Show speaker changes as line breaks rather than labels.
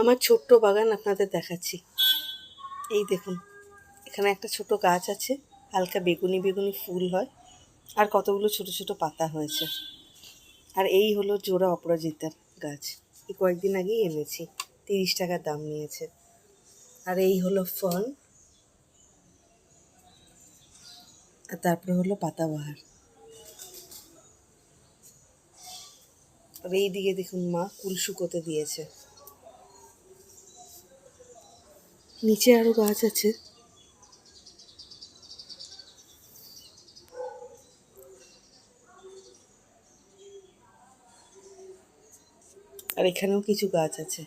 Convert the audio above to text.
আমার ছোট্ট বাগান আপনাদের দেখাচ্ছি। এই দেখুন, এখানে একটা ছোট গাছ আছে, হালকা বেগুনি বেগুনি ফুল হয়, আর কতগুলো ছোট ছোট পাতা হয়েছে। আর এই হলো জোড়া অপরাজিতার গাছ, এই কয়েকদিন আগেই এনেছি, 30 টাকা দাম নিয়েছে। আর এই হলো ফার্ন, আর তারপরে হলো পাতাবাহার। আর এই দিকে দেখুন মা কুল শুকোতে দিয়েছে। নিচে আরো গাছ আছে। আর এখানেও কিছু গাছ আছে।